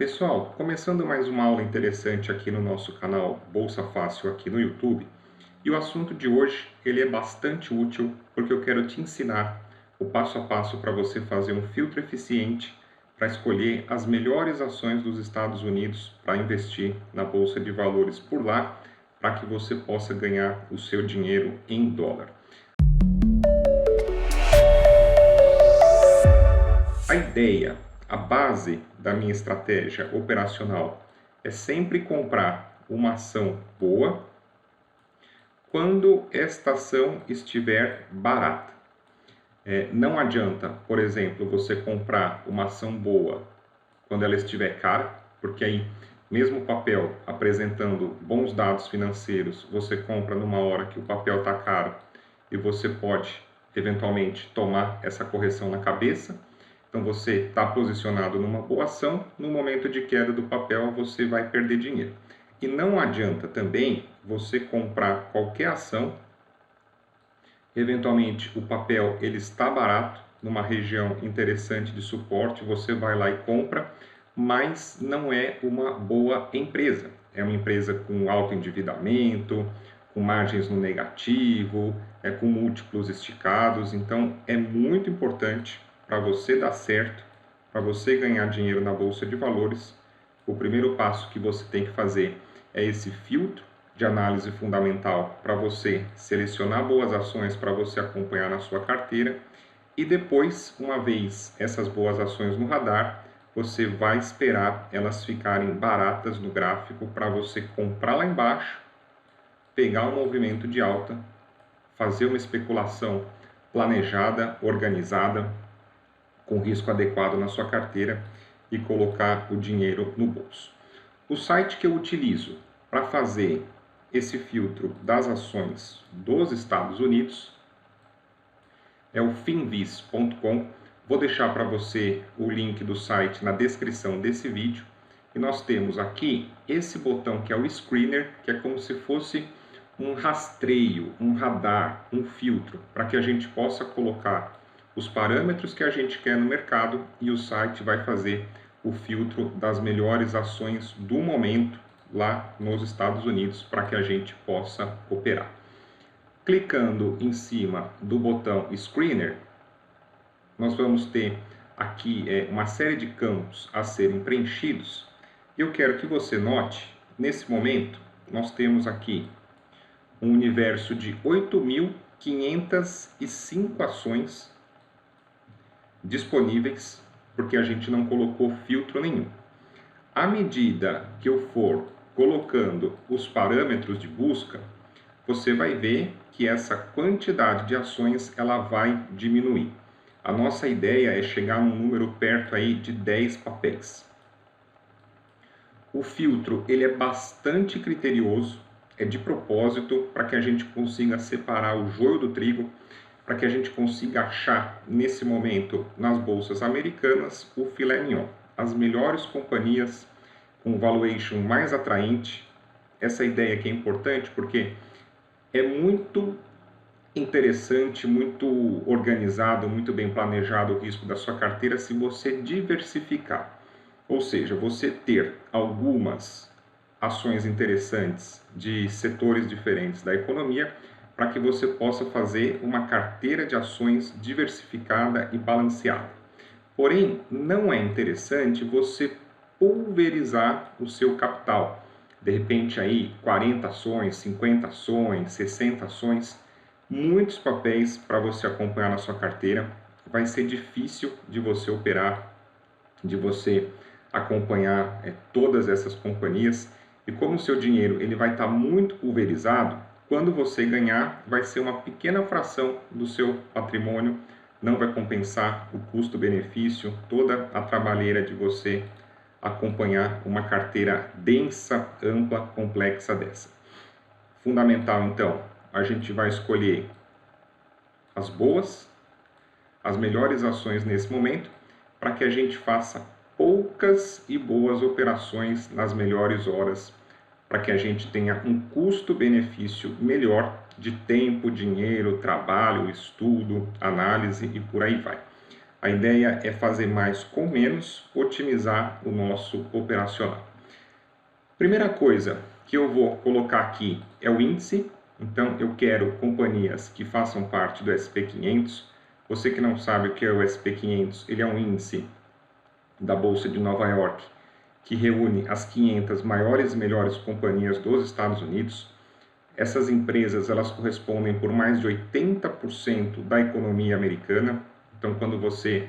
Pessoal, começando mais uma aula interessante aqui no nosso canal Bolsa Fácil aqui no YouTube. E o assunto de hoje, ele é bastante útil porque eu quero te ensinar o passo a passo para você fazer um filtro eficiente para escolher as melhores ações dos Estados Unidos para investir na Bolsa de Valores por lá, para que você possa ganhar o seu dinheiro em dólar. A ideia, a base da minha estratégia operacional é sempre comprar uma ação boa quando esta ação estiver barata. Não adianta, por exemplo, você comprar uma ação boa quando ela estiver cara, porque aí, mesmo o papel apresentando bons dados financeiros, você compra numa hora que o papel está caro e você pode, eventualmente, tomar essa correção na cabeça. Então, você está posicionado numa boa ação, no momento de queda do papel, você vai perder dinheiro. E não adianta também você comprar qualquer ação, eventualmente o papel ele está barato, numa região interessante de suporte, você vai lá e compra, mas não é uma boa empresa. É uma empresa com alto endividamento, com margens no negativo, com múltiplos esticados. Então, é muito importante para você dar certo, para você ganhar dinheiro na Bolsa de Valores. O primeiro passo que você tem que fazer é esse filtro de análise fundamental para você selecionar boas ações para você acompanhar na sua carteira. E depois, uma vez essas boas ações no radar, você vai esperar elas ficarem baratas no gráfico para você comprar lá embaixo, pegar um movimento de alta, fazer uma especulação planejada, organizada, com risco adequado na sua carteira e colocar o dinheiro no bolso. O site que eu utilizo para fazer esse filtro das ações dos Estados Unidos é o finvis.com. Vou deixar para você o link do site na descrição desse vídeo. E nós temos aqui esse botão que é o screener, que é como se fosse um rastreio, um radar, um filtro, para que a gente possa colocar os parâmetros que a gente quer no mercado e o site vai fazer o filtro das melhores ações do momento lá nos Estados Unidos para que a gente possa operar. Clicando em cima do botão Screener, nós vamos ter aqui uma série de campos a serem preenchidos. Eu quero que você note, nesse momento, nós temos aqui um universo de 8.505 ações disponíveis, porque a gente não colocou filtro nenhum. À medida que eu for colocando os parâmetros de busca, você vai ver que essa quantidade de ações ela vai diminuir. A nossa ideia é chegar num número perto aí de 10 papéis. O filtro ele é bastante criterioso, é de propósito para que a gente consiga separar o joio do trigo, para que a gente consiga achar nesse momento nas bolsas americanas o filé mignon, as melhores companhias com valuation mais atraente. Essa ideia aqui é importante porque é muito interessante, muito organizado, muito bem planejado o risco da sua carteira se você diversificar. Ou seja, você ter algumas ações interessantes de setores diferentes da economia para que você possa fazer uma carteira de ações diversificada e balanceada. Porém, não é interessante você pulverizar o seu capital. De repente aí 40 ações, 50 ações, 60 ações, muitos papéis para você acompanhar na sua carteira. Vai ser difícil de você operar, de você acompanhar todas essas companhias. E como o seu dinheiro ele vai estar muito pulverizado, quando você ganhar, vai ser uma pequena fração do seu patrimônio, não vai compensar o custo-benefício, toda a trabalheira de você acompanhar uma carteira densa, ampla, complexa dessa. Fundamental, então, a gente vai escolher as boas, as melhores ações nesse momento, para que a gente faça poucas e boas operações nas melhores horas, para que a gente tenha um custo-benefício melhor de tempo, dinheiro, trabalho, estudo, análise e por aí vai. A ideia é fazer mais com menos, otimizar o nosso operacional. Primeira coisa que eu vou colocar aqui é o índice. Então, eu quero companhias que façam parte do SP500. Você que não sabe o que é o SP500, ele é um índice da Bolsa de Nova York que reúne as 500 maiores e melhores companhias dos Estados Unidos. Essas empresas, elas correspondem por mais de 80% da economia americana. Então, quando você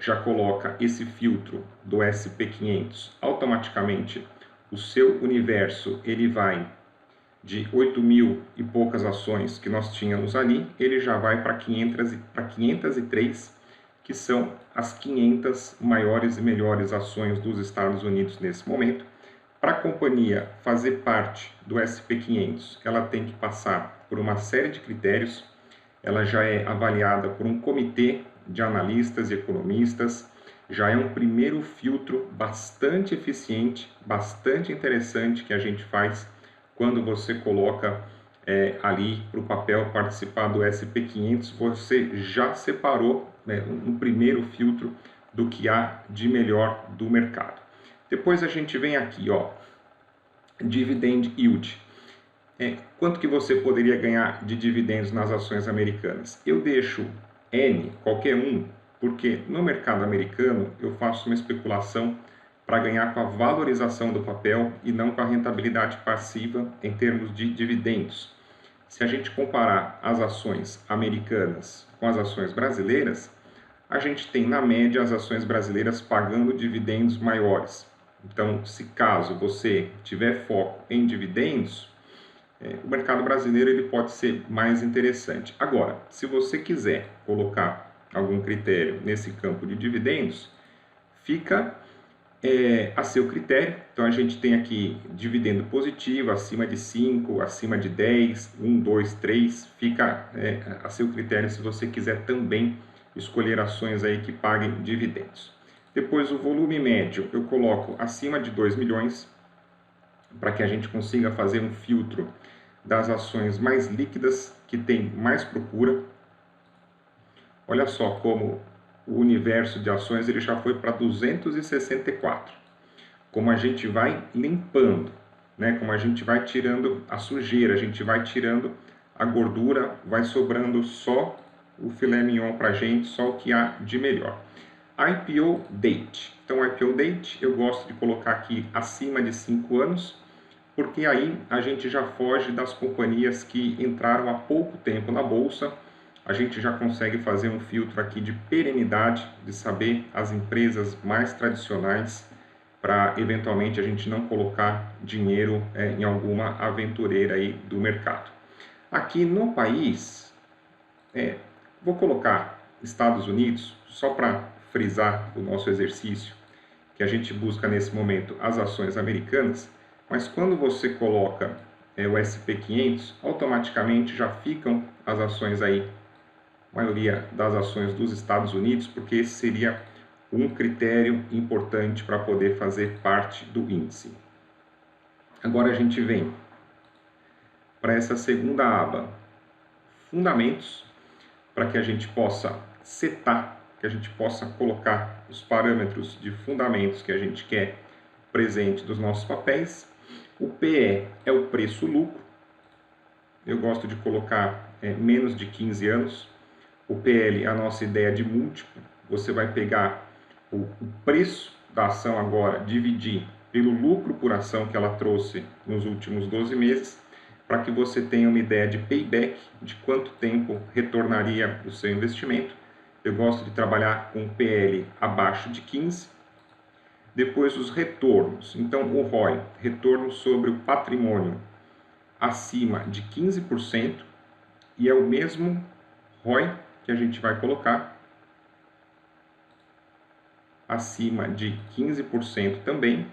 já coloca esse filtro do SP500, automaticamente o seu universo ele vai de 8 mil e poucas ações que nós tínhamos ali, ele já vai para 503, que são as 500 maiores e melhores ações dos Estados Unidos nesse momento. Para a companhia fazer parte do SP500, ela tem que passar por uma série de critérios. Ela já é avaliada por um comitê de analistas e economistas. Já é um primeiro filtro bastante eficiente, bastante interessante que a gente faz quando você coloca ali para o papel participar do SP500. Você já separou um primeiro filtro do que há de melhor do mercado. Depois a gente vem aqui, ó, Dividend Yield. Quanto que você poderia ganhar de dividendos nas ações americanas? Eu deixo N, qualquer um, porque no mercado americano eu faço uma especulação para ganhar com a valorização do papel e não com a rentabilidade passiva em termos de dividendos. Se a gente comparar as ações americanas com as ações brasileiras, a gente tem na média as ações brasileiras pagando dividendos maiores. Então, se caso você tiver foco em dividendos, o mercado brasileiro ele pode ser mais interessante. Agora, se você quiser colocar algum critério nesse campo de dividendos, fica a seu critério. Então, a gente tem aqui dividendo positivo, acima de 5, acima de 10, 1, 2, 3, fica a seu critério se você quiser também escolher ações aí que paguem dividendos. Depois, o volume médio, eu coloco acima de 2 milhões, para que a gente consiga fazer um filtro das ações mais líquidas, que tem mais procura. Olha só como o universo de ações ele já foi para 264. Como a gente vai limpando, como a gente vai tirando a sujeira, a gente vai tirando a gordura, vai sobrando só o filé mignon para a gente, só o que há de melhor. IPO Date. Então, IPO Date eu gosto de colocar aqui acima de 5 anos, porque aí a gente já foge das companhias que entraram há pouco tempo na bolsa. A gente já consegue fazer um filtro aqui de perenidade, de saber as empresas mais tradicionais, para eventualmente a gente não colocar dinheiro em alguma aventureira aí do mercado. Aqui no país, vou colocar Estados Unidos, só para frisar o nosso exercício, que a gente busca nesse momento as ações americanas, mas quando você coloca o SP500, automaticamente já ficam as ações aí, a maioria das ações dos Estados Unidos, porque esse seria um critério importante para poder fazer parte do índice. Agora a gente vem para essa segunda aba, fundamentos, para que a gente possa setar, que a gente possa colocar os parâmetros de fundamentos que a gente quer presente dos nossos papéis. O PE é o preço-lucro. Eu gosto de colocar menos de 15 anos. O PL é a nossa ideia de múltiplo. Você vai pegar o preço da ação agora, dividir pelo lucro por ação que ela trouxe nos últimos 12 meses, para que você tenha uma ideia de payback, de quanto tempo retornaria o seu investimento. Eu gosto de trabalhar com PL abaixo de 15. Depois os retornos. Então o ROI, retorno sobre o patrimônio, acima de 15%, e é o mesmo ROI que a gente vai colocar acima de 15% também.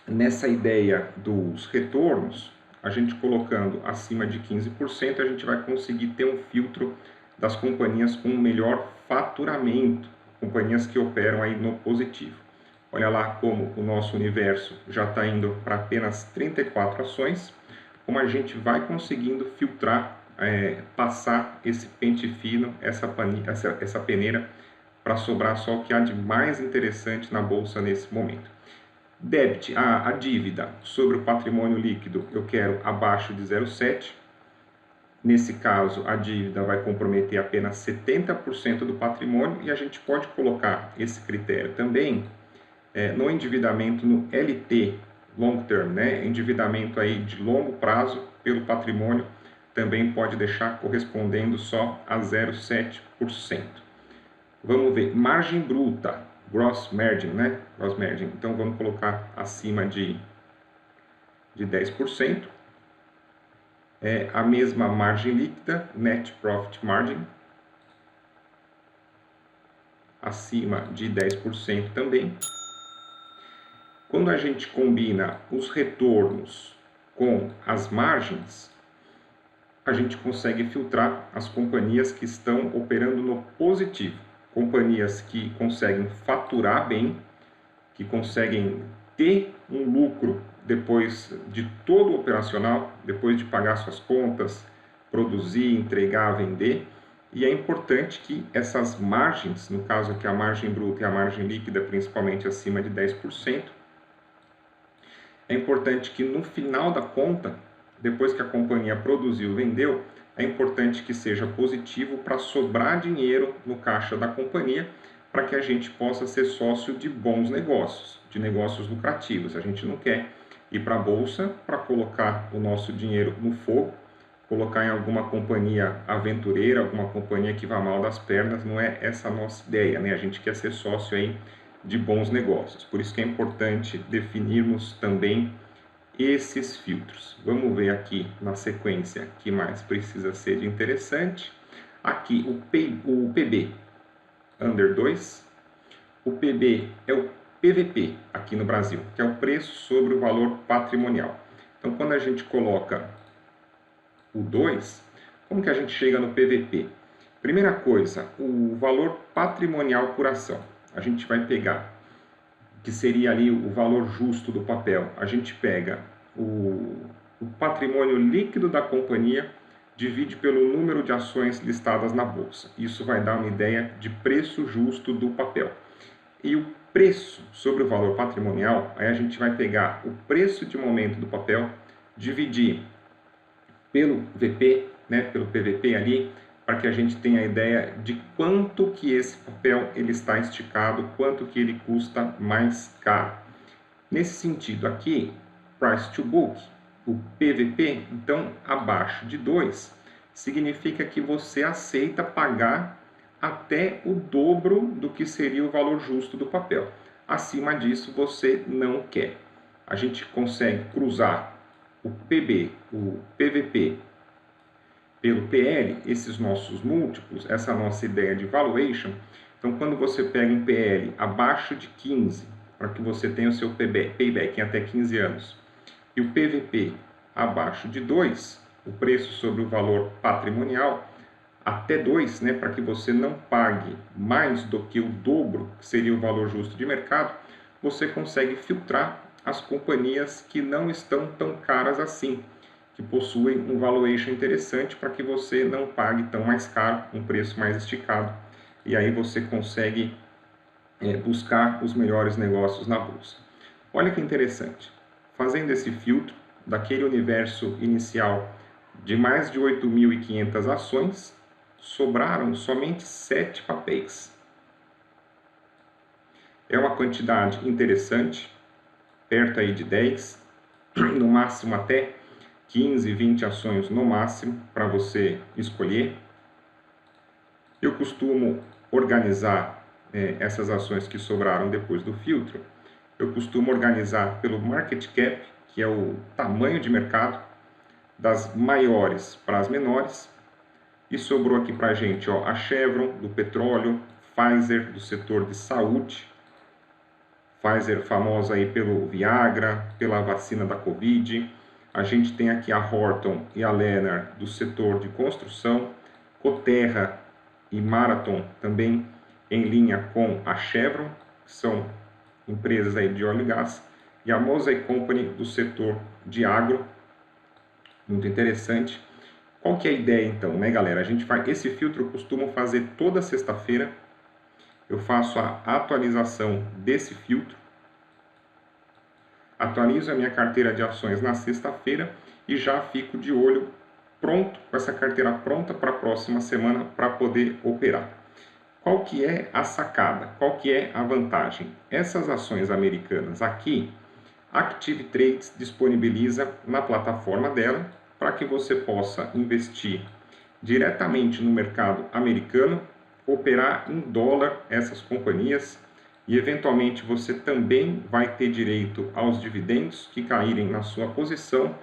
Nessa ideia dos retornos, a gente colocando acima de 15%, a gente vai conseguir ter um filtro das companhias com melhor faturamento, companhias que operam aí no positivo. Olha lá como o nosso universo já está indo para apenas 34 ações, como a gente vai conseguindo filtrar, passar esse pente fino, essa peneira para sobrar só o que há de mais interessante na bolsa nesse momento. Debit, a dívida sobre o patrimônio líquido, eu quero abaixo de 0,7. Nesse caso, a dívida vai comprometer apenas 70% do patrimônio e a gente pode colocar esse critério também no endividamento no LT, long term, né? Endividamento aí de longo prazo pelo patrimônio, também pode deixar correspondendo só a 0,7%. Vamos ver, margem bruta, gross margin, né? Gross margin. Então vamos colocar acima de 10%. A mesma margem líquida, net profit margin, acima de 10% também. Quando a gente combina os retornos com as margens, a gente consegue filtrar as companhias que estão operando no positivo. Companhias que conseguem faturar bem, que conseguem ter um lucro depois de todo o operacional, depois de pagar suas contas, produzir, entregar, vender. E é importante que essas margens, no caso aqui a margem bruta e a margem líquida, principalmente acima de 10%, é importante que no final da conta, depois que a companhia produziu, vendeu, é importante que seja positivo para sobrar dinheiro no caixa da companhia, para que a gente possa ser sócio de bons negócios, de negócios lucrativos. A gente não quer ir para a bolsa para colocar o nosso dinheiro no fogo, colocar em alguma companhia aventureira, alguma companhia que vá mal das pernas. Não é essa a nossa ideia, né? A gente quer ser sócio aí de bons negócios. Por isso que é importante definirmos também esses filtros. Vamos ver aqui na sequência que mais precisa ser de interessante. Aqui o PB under 2. O PB é o PVP aqui no Brasil, que é o preço sobre o valor patrimonial. Então, quando a gente coloca o 2, como que a gente chega no PVP? Primeira coisa, o valor patrimonial por ação. A gente vai pegar, que seria ali o valor justo do papel. A gente pega o patrimônio líquido da companhia, divide pelo número de ações listadas na bolsa. Isso vai dar uma ideia de preço justo do papel. E o preço sobre o valor patrimonial, aí a gente vai pegar o preço de momento do papel, dividir pelo VP, né, pelo PVP ali, para que a gente tenha a ideia de quanto que esse papel ele está esticado, quanto que ele custa mais caro. Nesse sentido aqui, Price to Book, o PVP, então abaixo de 2, significa que você aceita pagar até o dobro do que seria o valor justo do papel. Acima disso você não quer. A gente consegue cruzar o PB, o PVP, pelo PL, esses nossos múltiplos, essa nossa ideia de valuation. Então, quando você pega um PL abaixo de 15, para que você tenha o seu payback em até 15 anos, e o PVP abaixo de 2, o preço sobre o valor patrimonial, até 2, né, para que você não pague mais do que o dobro, que seria o valor justo de mercado, você consegue filtrar as companhias que não estão tão caras assim, que possuem um valuation interessante, para que você não pague tão mais caro, um preço mais esticado. E aí você consegue buscar os melhores negócios na bolsa. Olha que interessante. Fazendo esse filtro, daquele universo inicial de mais de 8.500 ações, sobraram somente 7 papéis. É uma quantidade interessante, perto aí de 10, no máximo até 15, 20 ações no máximo para você escolher. Eu costumo organizar essas ações que sobraram depois do filtro. Eu costumo organizar pelo market cap, que é o tamanho de mercado, das maiores para as menores. E sobrou aqui para a gente a Chevron do petróleo, Pfizer do setor de saúde, Pfizer famosa aí pelo Viagra, pela vacina da Covid. A gente tem aqui a Horton e a Lennar do setor de construção, Coterra e Marathon também em linha com a Chevron, que são empresas aí de óleo e gás, e a Mosaic Company do setor de agro, muito interessante. Qual que é a ideia então, né, galera? A gente faz esse filtro, eu costumo fazer toda sexta-feira, eu faço a atualização desse filtro, atualizo a minha carteira de ações na sexta-feira e já fico de olho pronto, com essa carteira pronta para a próxima semana para poder operar. Qual que é a sacada? Qual que é a vantagem? Essas ações americanas aqui, a Active Trades disponibiliza na plataforma dela para que você possa investir diretamente no mercado americano, operar em dólar essas companhias e eventualmente você também vai ter direito aos dividendos que caírem na sua posição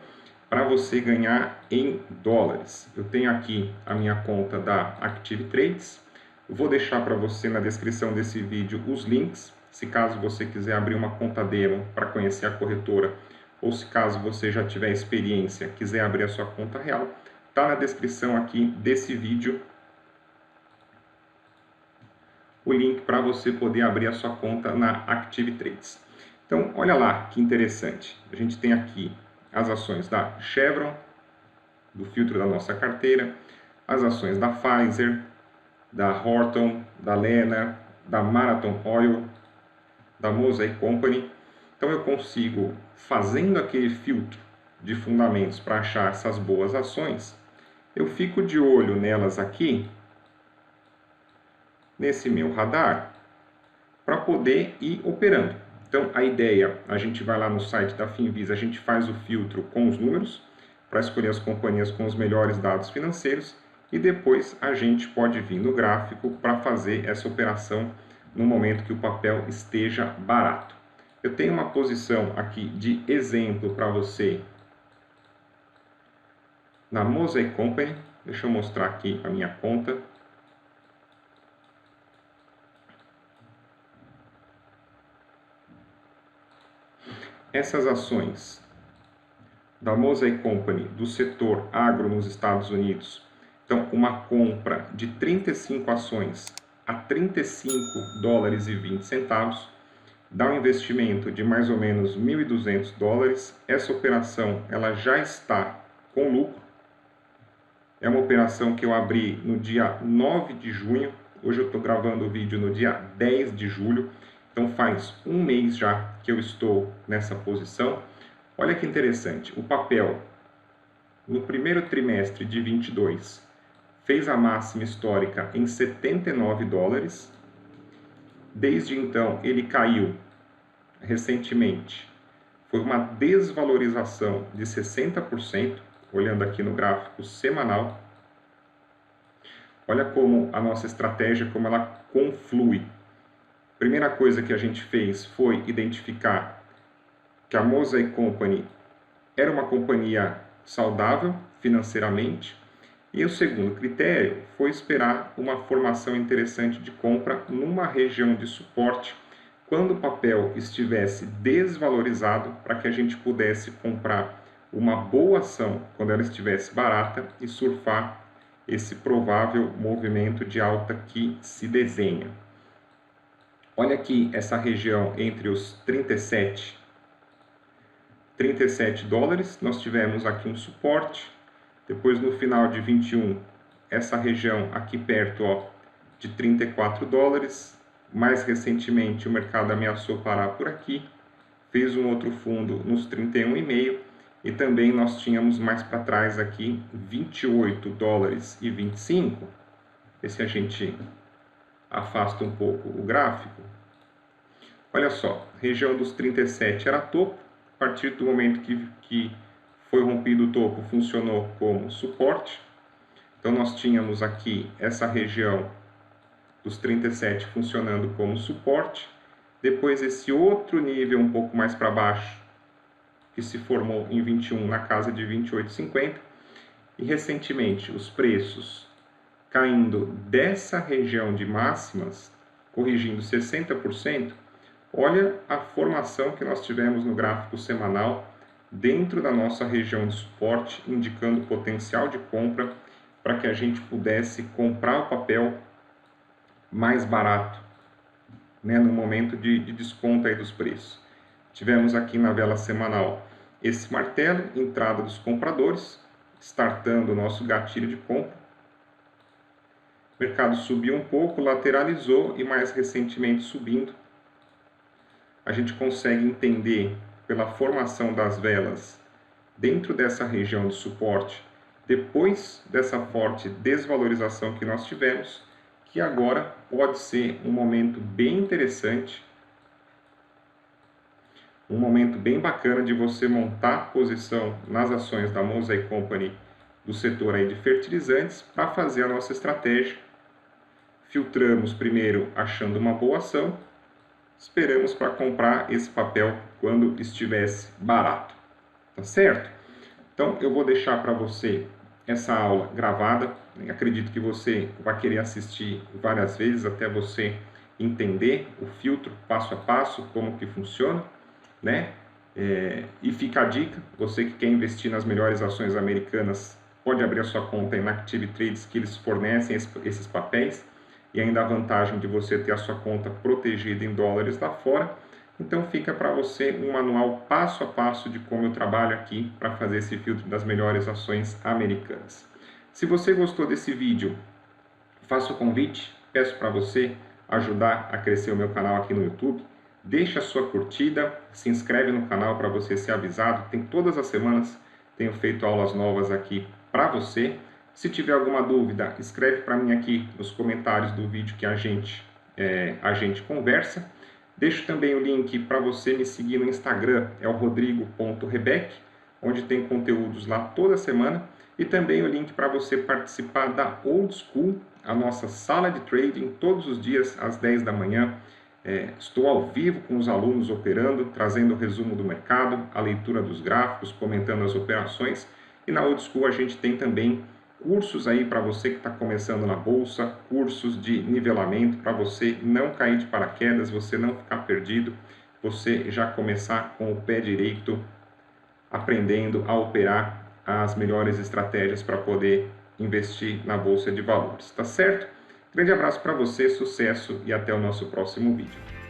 para você ganhar em dólares. Eu tenho aqui a minha conta da Active Trades. Vou deixar para você na descrição desse vídeo os links, se caso você quiser abrir uma conta demo para conhecer a corretora, ou se caso você já tiver experiência, quiser abrir a sua conta real, está na descrição aqui desse vídeo o link para você poder abrir a sua conta na Active Trades. Então, olha lá que interessante. A gente tem aqui as ações da Chevron, do filtro da nossa carteira, as ações da Pfizer, da Horton, da Lena, da Marathon Oil, da Mosaic Company. Então eu consigo, fazendo aquele filtro de fundamentos para achar essas boas ações, eu fico de olho nelas aqui, nesse meu radar, para poder ir operando. Então a ideia, a gente vai lá no site da Finvisa, a gente faz o filtro com os números, para escolher as companhias com os melhores dados financeiros, e depois a gente pode vir no gráfico para fazer essa operação no momento que o papel esteja barato. Eu tenho uma posição aqui de exemplo para você na Mosaic Company. Deixa eu mostrar aqui a minha conta. Essas ações da Mosaic Company do setor agro nos Estados Unidos, então uma compra de 35 ações a 35 dólares e 20 centavos, dá um investimento de mais ou menos 1.200 dólares. Essa operação ela já está com lucro. É uma operação que eu abri no dia 9 de junho. Hoje eu estou gravando o vídeo no dia 10 de julho. Então faz um mês já que eu estou nessa posição. Olha que interessante, o papel no primeiro trimestre de 22 fez a máxima histórica em 79 dólares. Desde então ele caiu recentemente. Foi uma desvalorização de 60%, olhando aqui no gráfico semanal. Olha como a nossa estratégia, como ela conflui. Primeira coisa que a gente fez foi identificar que a Mosaic Company era uma companhia saudável financeiramente. E o segundo critério foi esperar uma formação interessante de compra numa região de suporte, quando o papel estivesse desvalorizado, para que a gente pudesse comprar uma boa ação quando ela estivesse barata e surfar esse provável movimento de alta que se desenha. Olha aqui essa região entre os 37 dólares, nós tivemos aqui um suporte. Depois no final de 21, essa região aqui perto de 34 dólares. Mais recentemente o mercado ameaçou parar por aqui, fez um outro fundo nos 31,5 e também nós tínhamos mais para trás aqui 28 dólares e 25. Vê se a gente afasta um pouco o gráfico. Olha só, região dos 37 era topo, a partir do momento que foi rompido o topo, funcionou como suporte. Então nós tínhamos aqui essa região dos 37 funcionando como suporte. Depois esse outro nível um pouco mais para baixo, que se formou em 21 na casa de 28,50. E recentemente os preços caindo dessa região de máximas, corrigindo 60%. Olha a formação que nós tivemos no gráfico semanal dentro da nossa região de suporte, indicando potencial de compra para que a gente pudesse comprar o papel mais barato, né, no momento de desconto aí dos preços. Tivemos aqui na vela semanal esse martelo, entrada dos compradores, startando o nosso gatilho de compra. O mercado subiu um pouco, lateralizou e mais recentemente subindo. A gente consegue entender pela formação das velas dentro dessa região de suporte, depois dessa forte desvalorização que nós tivemos, que agora pode ser um momento bem interessante, um momento bem bacana de você montar posição nas ações da Mosaic Company do setor aí de fertilizantes para fazer a nossa estratégia. Filtramos primeiro achando uma boa ação, esperamos para comprar esse papel quando estivesse barato, tá certo? Então eu vou deixar para você essa aula gravada, acredito que você vai querer assistir várias vezes até você entender o filtro passo a passo, como que funciona, né? E fica a dica, você que quer investir nas melhores ações americanas, pode abrir a sua conta aí na Active Trades, que eles fornecem esses papéis, e ainda a vantagem de você ter a sua conta protegida em dólares lá fora. Então fica para você um manual passo a passo de como eu trabalho aqui para fazer esse filtro das melhores ações americanas. Se você gostou desse vídeo, faço o convite, peço para você ajudar a crescer o meu canal aqui no YouTube. Deixa a sua curtida, se inscreve no canal para você ser avisado. Tem todas as semanas, tenho feito aulas novas aqui para você. Se tiver alguma dúvida, escreve para mim aqui nos comentários do vídeo que a gente conversa. Deixo também o link para você me seguir no Instagram, é o rodrigo.rebeck, onde tem conteúdos lá toda semana. E também o link para você participar da Old School, a nossa sala de trading, todos os dias às 10 da manhã. Estou ao vivo com os alunos operando, trazendo o resumo do mercado, a leitura dos gráficos, comentando as operações. E na Old School a gente tem também cursos aí para você que está começando na bolsa, cursos de nivelamento para você não cair de paraquedas, você não ficar perdido, você já começar com o pé direito, aprendendo a operar as melhores estratégias para poder investir na bolsa de valores, tá certo? Grande abraço para você, sucesso e até o nosso próximo vídeo.